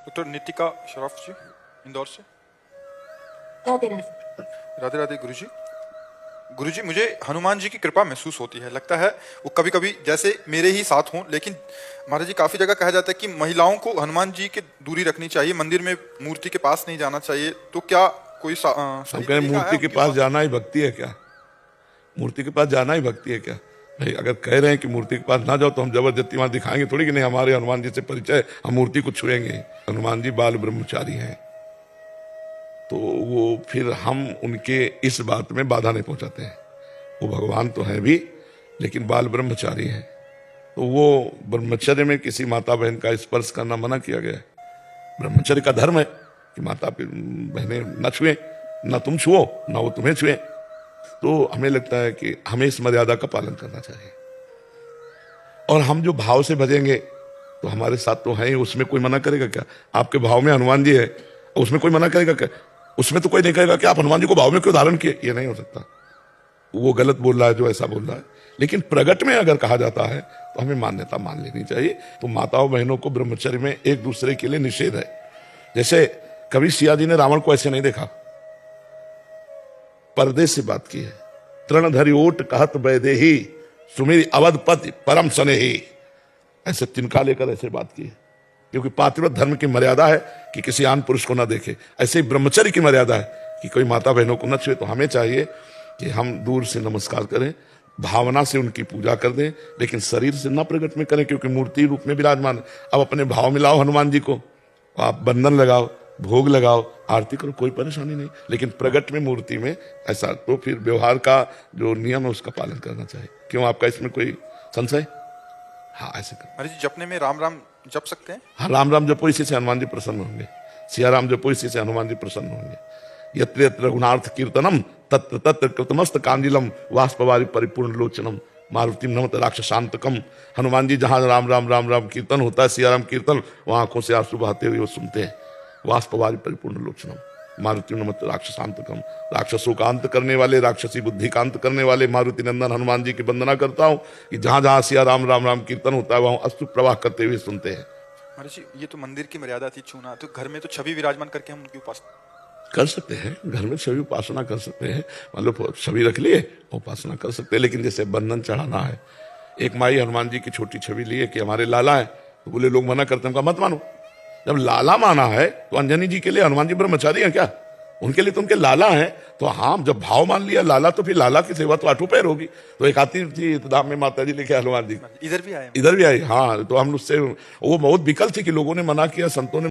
Doctor Nitika Shroff जी, इंदौर से। राधे राधे। राधे राधे गुरुजी। गुरुजी, मुझे हनुमान जी की कृपा महसूस होती है। लगता है वो कभी कभी जैसे मेरे ही साथ हों, लेकिन महाराज जी काफी जगह कहा जाता है कि महिलाओं को हनुमान जी की दूरी रखनी चाहिए, मंदिर में मूर्ति के पास नहीं जाना चाहिए। तो क्या कोई हम सही कहें तरीका है मूर्ति के उनके पास साथ? जाना ही भक्ति है क्या? मूर्ति के पास जाना ही भक्ति है क्या? भाई अगर कह रहे हैं कि मूर्ति के पास ना जाओ तो हम जबरदस्ती वहां दिखाएंगे थोड़ी कि नहीं हमारे हनुमान जी से परिचय, हम मूर्ति को छुएंगे। हनुमान जी बाल ब्रह्मचारी हैं, तो वो फिर हम उनके इस बात में बाधा नहीं पहुंचाते हैं। वो भगवान तो है भी, लेकिन बाल ब्रह्मचारी हैं, तो वो ब्रह्मचर्य में किसी माता बहन का स्पर्श करना मना किया गया है। ब्रह्मचर्य का धर्म है कि माता बहनें न छुए, न तुम छुओ न वो तुम्हें छुए। तो हमें लगता है कि हमें इस मर्यादा का पालन करना चाहिए, और हम जो भाव से भजेंगे तो हमारे साथ तो हैं ही, उसमें कोई मना करेगा क्या? आपके भाव में हनुमान जी है, उसमें कोई मना करेगा क्या? उसमें तो कोई नहीं कहेगा कि आप हनुमान जी को भाव में क्यों धारण किए, ये नहीं हो सकता। वो गलत बोल रहा है जो ऐसा बोल रहा है, लेकिन प्रगट में अगर कहा जाता है तो हमें मान्यता मान लेनी चाहिए। तो माताओं बहनों को ब्रह्मचर्य में एक दूसरे के लिए निषेध है। जैसे कभी सिया जी ने रावण को ऐसे नहीं देखा, पर्दे से बात की है। तृणधरि ओट कहत वैदेही सुमेरी अवधपति परम स्नेही, ऐसे तिनका लेकर ऐसे बात की है, क्योंकि पातिव्रत धर्म की मर्यादा है कि किसी आन पुरुष को ना देखे। ऐसे ही ब्रह्मचर्य की मर्यादा है कि कोई माता बहनों को न छुए। तो हमें चाहिए कि हम दूर से नमस्कार करें, भावना से उनकी पूजा कर दें, लेकिन शरीर से न प्रकट में करें, क्योंकि मूर्ति रूप में विराजमान। अब अपने भाव में लाओ हनुमान जी को, आप बंधन लगाओ, भोग लगाओ, आरती करो, कोई परेशानी नहीं, लेकिन प्रगट में मूर्ति में ऐसा। तो फिर व्यवहार का जो नियम है उसका पालन करना चाहिए। क्यों, आपका इसमें कोई संशय? हाँ, ऐसे कर। महाराज जी, जपने में राम राम जप सकते हैं? हाँ, राम राम जपो, इसी से हनुमान जी प्रसन्न होंगे। सिया राम जपो, इसी से हनुमान जी प्रसन्न होंगे। यत्र यत्र रघुनाथ कीर्तनम तत्र तत्र कृतमस्त कांजिलम वाष्पवारि परिपूर्ण लोचनम मारुतिम नमत राक्षसांतकम। हनुमान जी जहां राम राम राम राम कीर्तन होता है, सिया राम कीर्तन, वहां आंखों से आंसू बहाते हुए वो सुनते हैं। वाष्पवारि परिपूर्ण लोचनम मारुतिम नमत राक्षसांतकम। राक्षसों का अंत करने वाले, राक्षसी बुद्धि का अंत करने वाले मारुति नंदन हनुमान जी की वंदना करता हूं कि जहां जहां सिया राम राम राम कीर्तन होता है वहां अश्रु प्रवाह करते हुए सुनते हैं। महाराज जी, ये तो मंदिर की मर्यादा थी छूना, तो घर में तो छवि विराजमान करके हम उनकी उपासना कर सकते हैं, घर में छवि उपासना कर सकते हैं। मान लो छवि रख लिए, उपासना कर सकते हैं। लेकिन जैसे बंधन चढ़ाना है, एक माई हनुमान जी की छोटी छवि लिए कि हमारे लाला है, तो बोले लोग मना करते हैं, उनका मत मानो। जब लाला माना है तो अंजनी जी के लिए हनुमान जी ब्रह्मचारी हैं क्या? उनके लिए तो उनके लाला हैं। तो हाँ, जब भाव मान लिया लाला, तो फिर लाला की सेवा तो आठों पैर होगी। तो एक आती थी इतदाम में माता जी लेके हनुमान जी इधर भी आए। इधर भी आई। हाँ, तो हम उससे वो बहुत विकल्प थी कि लोगों ने मना किया, संतों ने